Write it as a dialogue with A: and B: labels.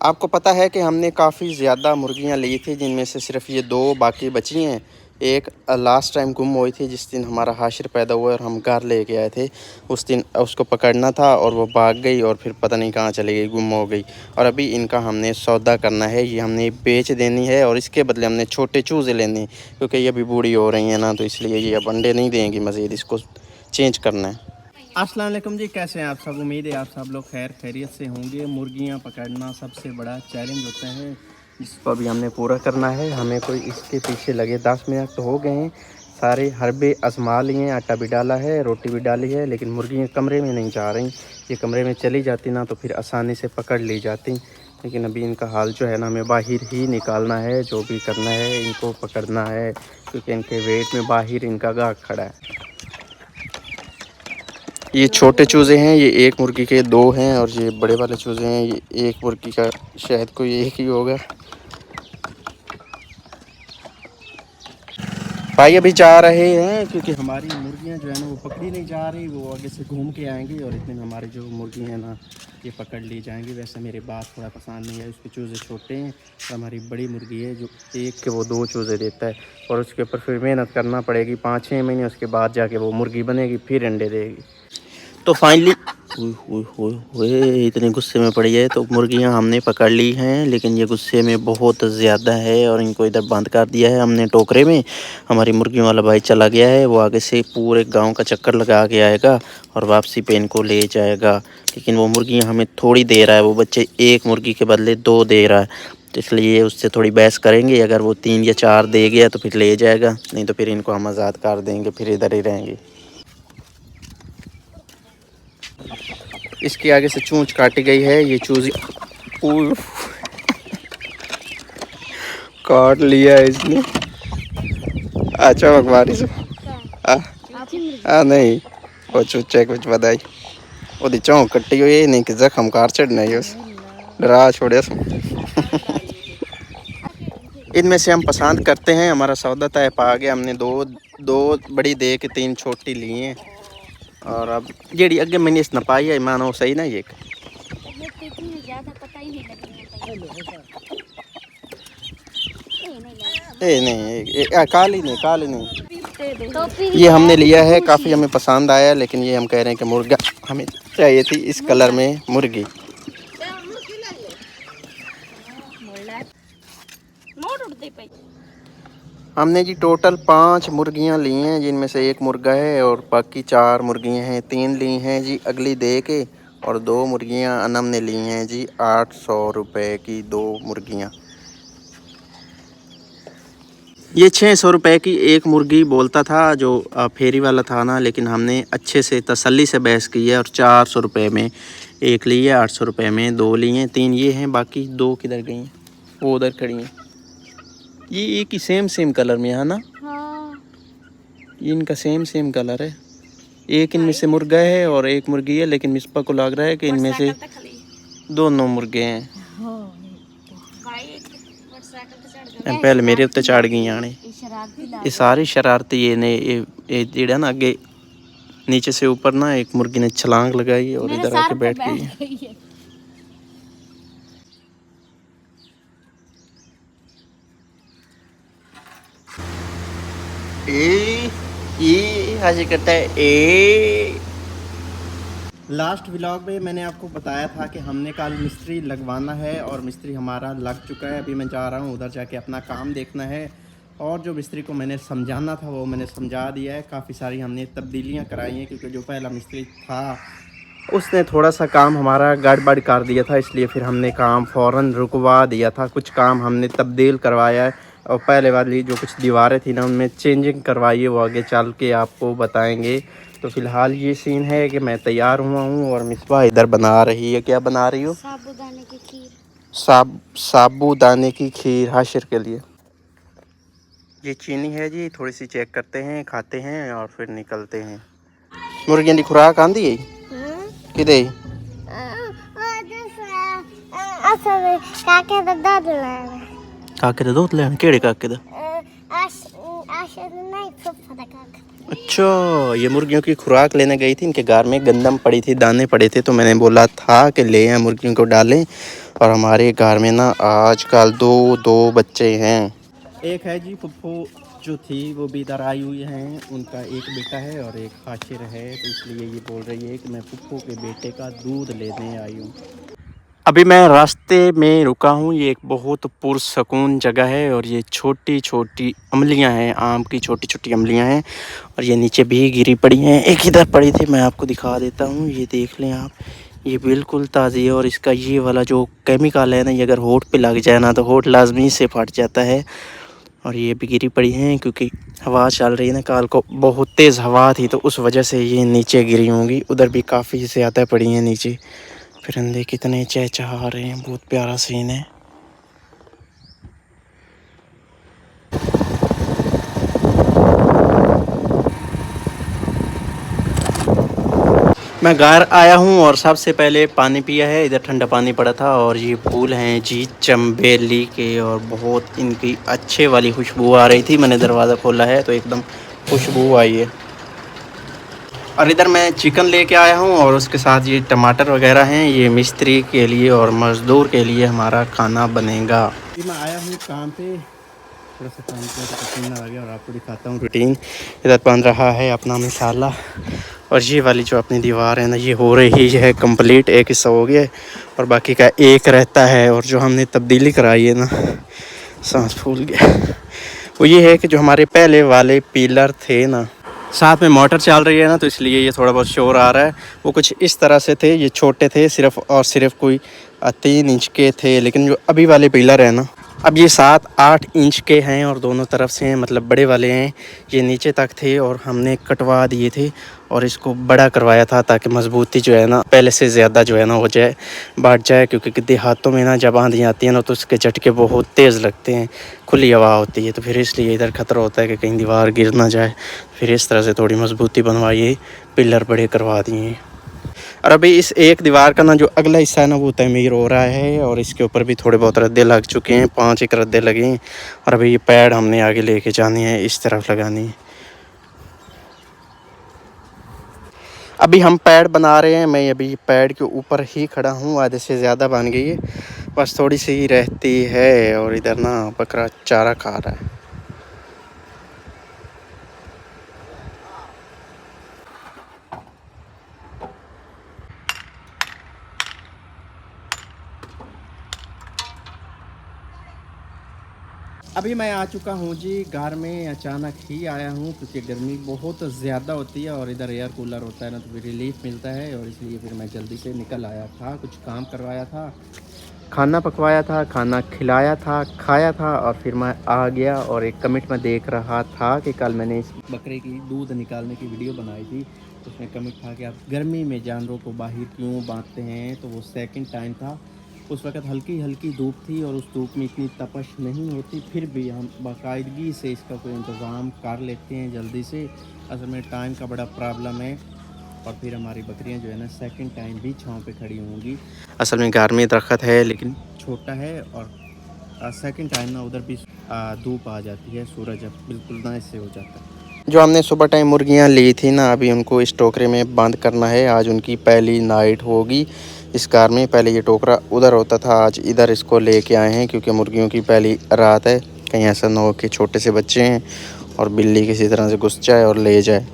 A: आपको पता है कि हमने काफ़ी ज़्यादा मुर्गियां ली थी, जिनमें से सिर्फ ये 2 बाकी बची हैं। एक लास्ट टाइम गुम हुई थी जिस दिन हमारा हाशिर पैदा हुआ और हम घर लेके आए थे। उस दिन उसको पकड़ना था और वो भाग गई और फिर पता नहीं कहाँ चली गई, गुम हो गई। और अभी इनका हमने सौदा करना है, ये हमने बेच देनी है और इसके बदले हमने छोटे चूज़े लेने हैं, क्योंकि ये अभी बूढ़ी हो रही हैं ना, तो इसलिए ये अब अंडे नहीं देंगी मज़ीद, इसको चेंज करना है। अस्सलाम वालेकुम जी, कैसे हैं आप सब? उम्मीद है आप सब लोग खैर खैरियत से होंगे। मुर्गियां पकड़ना सबसे बड़ा चैलेंज होता है, जिसको अभी हमने पूरा करना है। हमें कोई इसके पीछे लगे 10 मिनट तो हो गए हैं। सारे हरबे आजमा लिए, आटा भी डाला है, रोटी भी डाली है, लेकिन मुर्गियां कमरे में नहीं जा रही। ये कमरे में चली जाती ना तो फिर आसानी से पकड़ ली जाती, लेकिन अभी इनका हाल जो है ना, हमें बाहर ही निकालना है। जो भी करना है इनको पकड़ना है, क्योंकि इनके वेट में बाहर इनका गाग खड़ा है। ये छोटे चूज़े हैं, ये एक मुर्गी के 2 हैं, और ये बड़े वाले चूज़े हैं, ये एक मुर्गी का शायद कोई एक ही होगा। भाई अभी जा रहे हैं, क्योंकि हमारी मुर्गियां जो है ना वो पकड़ी नहीं जा रही, वो आगे से घूम के आएंगी और इतने में हमारी जो मुर्गी हैं ना ये पकड़ ली जाएंगी। वैसे मेरी बात थोड़ा पसंद नहीं है, उसके चूज़े छोटे हैं और हमारी बड़ी मुर्गी है जो एक के वो 2 चूज़े देता है, और उसके ऊपर फिर मेहनत करना पड़ेगी 5-6 महीने, उसके बाद जाके वो मुर्गी बनेगी, फिर अंडे देगी। तो फाइनली इतने गुस्से में पड़ी है। तो मुर्गियां हमने पकड़ ली हैं, लेकिन ये गुस्से में बहुत ज़्यादा है और इनको इधर बंद कर दिया है हमने टोकरे में। हमारी मुर्गियों वाला भाई चला गया है, वो आगे से पूरे गांव का चक्कर लगा के आएगा और वापसी पे इनको ले जाएगा। लेकिन वो मुर्गियां हमें थोड़ी दे रहा है, वो बच्चे एक मुर्गी के बदले 2 दे रहा है, तो इसलिए उससे थोड़ी बहस करेंगे। अगर वो 3 या 4 दे गया तो फिर ले जाएगा, नहीं तो फिर इनको हम आज़ाद कर देंगे, फिर इधर ही रहेंगे। इसके आगे से चूंच काटी गई है, ये चूज़ी काट लिया है इसने। अच्छा मकमारी से नहीं वो चूचे कुछ बताई वो चौंक कट्टी हुई नहीं कि जख्म कार चढ़ना ही उस डरा छोड़े। इनमें से हम पसंद करते हैं, हमारा सौदा तय पा गया। हमने दो बड़ी दे के 3 छोटी ली हैं, और अब जेड़ी अगे मैंने इस नपाई है मानो सही ना ये नहीं काली नहीं ये हमने लिया है, काफ़ी हमें पसंद आया, लेकिन ये हम कह रहे हैं कि मुर्गा हमें चाहिए थी इस कलर में मुर्गी। हमने जी टोटल 5 मुर्गियां ली हैं, जिनमें से 1 मुर्गा है और बाकी 4 मुर्गियां हैं। 3 ली हैं जी अगली दे के, और 2 मुर्गियां अनम ने ली हैं जी 800 रुपये की 2 मुर्गियां। ये 600 रुपये की एक मुर्गी बोलता था जो फेरी वाला था ना, लेकिन हमने अच्छे से तसल्ली से बहस की है और 400 रुपये में एक ली है, 800 रुपये में 2 ली हैं। 3 ये हैं, बाकी 2 किधर गई हैं? वो उधर खड़ी हैं। ये एक ही सेम कलर में है ना? हाँ। ये इनका सेम कलर है। एक इनमें से मुर्गा है और एक मुर्गी है, लेकिन मिसपा को लग रहा है कि इनमें से दोनों मुर्गे हैं। पहले मेरे उत्ते चढ़ गई आने, ये सारी शरारती ये ने ये जेड़ा ना अगे नीचे से ऊपर ना एक मुर्गी ने छलांग लगाई और इधर आके बैठ गई है। ये हाजी करता है। लास्ट व्लॉग में मैंने आपको बताया था कि हमने कल मिस्त्री लगवाना है, और मिस्त्री हमारा लग चुका है। अभी मैं जा रहा हूँ उधर जाके अपना काम देखना है, और जो मिस्त्री को मैंने समझाना था वो मैंने समझा दिया है। काफ़ी सारी हमने तब्दीलियाँ कराई हैं, क्योंकि जो पहला मिस्त्री था उसने थोड़ा सा काम हमारा गड़बड़ कर दिया था, इसलिए फिर हमने काम फ़ौरन रुकवा दिया था। कुछ काम हमने तब्दील करवाया है, और पहले वाली जो कुछ दीवारें थी ना उनमें चेंजिंग करवाई है, वो आगे चल के आपको बताएंगे। तो फ़िलहाल ये सीन है कि मैं तैयार हुआ हूँ और मिसबा इधर बना रही है। क्या बना रही हो? साबूदाने की खीर। साबूदाने की खीर हाशिर के लिए। ये चीनी है जी, थोड़ी सी चेक करते हैं, खाते हैं और फिर निकलते हैं। मुर्गियां की खुराक आंदी है किदे काके दा दूध लेना? केड़े काके दा? अच्छा, ये मुर्गियों की खुराक लेने गई थी। इनके घर में गंदम पड़ी थी, दाने पड़े थे, तो मैंने बोला था कि ले आए मुर्गियों को डालें, और हमारे घर में ना आजकल दो दो बच्चे हैं। एक है जी फुफ्फू जो थी वो भी इधर आई हुई हैं, उनका एक बेटा है और एक हाशिर है, तो इसलिए ये बोल रही है कि मैं फुफ्फू के बेटे का दूध लेने आई हूँ। अभी मैं रास्ते में रुका हूँ। ये एक बहुत पुरसकून जगह है और ये छोटी छोटी अमलियाँ हैं, आम की छोटी छोटी अमलियाँ हैं और ये नीचे भी गिरी पड़ी हैं। एक इधर पड़ी थी, मैं आपको दिखा देता हूँ, ये देख लें आप। ये बिल्कुल ताज़ी है और इसका ये वाला जो केमिकल है ना, ये अगर होंठ पे लग जाए ना तो होंठ लाजमी से फट जाता है। और ये भी गिरी पड़ी हैं क्योंकि हवा चल रही है ना, काल को बहुत तेज़ हवा थी तो उस वजह से ये नीचे गिरी होंगी। उधर भी काफ़ी ज़्यादा पड़ी हैं नीचे। परिंदे कितने चहचहा रहे हैं, बहुत प्यारा सीन है। मैं घर आया हूँ और सबसे पहले पानी पिया है। इधर ठंडा पानी पड़ा था और ये फूल हैं जी चंबेली के और बहुत इनकी अच्छे वाली खुशबू आ रही थी। मैंने दरवाज़ा खोला है तो एकदम खुशबू आई है। और इधर मैं चिकन लेके आया हूँ और उसके साथ ये टमाटर वगैरह हैं, ये मिस्त्री के लिए और मज़दूर के लिए हमारा खाना बनेगा। मैं आया हूँ काम पे, थोड़ा सा काम किया तो पसीना आ गया और आपको दिखाता हूँ रूटीन। इधर बन रहा है अपना मसाला और ये वाली जो अपनी दीवार है ना, ये हो रही है कंप्लीट। एक हिस्सा हो गया और बाकी का एक रहता है। और जो हमने तब्दीली कराई है ना, सांस फूल गया, वो ये है कि जो हमारे पहले वाले पिलर थे ना, साथ में मोटर चल रही है ना, तो इसलिए ये थोड़ा बहुत शोर आ रहा है। वो कुछ इस तरह से थे, ये छोटे थे सिर्फ और सिर्फ कोई 3 इंच के थे। लेकिन जो अभी वाले पिलर है ना, अब ये 7-8 इंच के हैं और दोनों तरफ से हैं, मतलब बड़े वाले हैं। ये नीचे तक थे और हमने कटवा दिए थे और इसको बड़ा करवाया था ताकि मजबूती जो है ना पहले से ज़्यादा जो है ना हो जाए, बढ़ जाए। क्योंकि देहातों में ना जब आंधी आती है ना तो उसके झटके बहुत तेज़ लगते हैं, खुली हवा होती है, तो फिर इसलिए इधर ख़तरा होता है कि कहीं दीवार गिर ना जाए। फिर इस तरह से थोड़ी मजबूती बनवाइए, पिलर बड़े करवा दिए। और अभी इस एक दीवार का ना जो अगला हिस्सा है ना वो तमीर हो रहा है और इसके ऊपर भी थोड़े बहुत रद्दे लग चुके हैं, 5 एक रद्दे लगे हैं। और अभी ये पैड हमने आगे लेके जानी है, इस तरफ लगानी है। अभी हम पैड बना रहे हैं, मैं अभी पैड के ऊपर ही खड़ा हूँ। आधे से ज़्यादा बन गई है, बस थोड़ी सी ही रहती है। और इधर ना बकरा चारा खा रहा है। अभी मैं आ चुका हूँ जी घर में। अचानक ही आया हूँ क्योंकि गर्मी बहुत ज़्यादा होती है और इधर एयर कूलर होता है ना, तो फिर रिलीफ मिलता है और इसलिए फिर मैं जल्दी से निकल आया था। कुछ काम करवाया था, खाना पकवाया था, खाना खिलाया था, खाया था और फिर मैं आ गया। और एक कमेंट में देख रहा था कि कल मैंने इस बकरे की दूध निकालने की वीडियो बनाई थी, तो उसमें कमेंट था कि आप गर्मी में जानवरों को बाहर क्यों बांधते हैं। तो वो सेकंड टाइम था। उस वक़्त हल्की हल्की धूप थी और उस धूप में इतनी तपश नहीं होती, फिर भी हम बाकायदगी से इसका कोई इंतज़ाम कर लेते हैं जल्दी से। असल में टाइम का बड़ा प्रॉब्लम है और फिर हमारी बकरियां जो है ना सेकंड टाइम भी छाँव पे खड़ी होंगी। असल में घर में दरख्त है लेकिन छोटा है और सेकंड टाइम ना उधर भी धूप आ जाती है, सूरज अब बिल्कुल ना इससे हो जाता है। जो हमने सुबह टाइम मुर्गियां ली थी ना, अभी उनको इस टोकरे में बंद करना है। आज उनकी पहली नाइट होगी इस कार में। पहले ये टोकरा उधर होता था, आज इधर इसको लेके आए हैं क्योंकि मुर्गियों की पहली रात है। कहीं ऐसा ना हो कि छोटे से बच्चे हैं और बिल्ली किसी तरह से घुस जाए और ले जाए।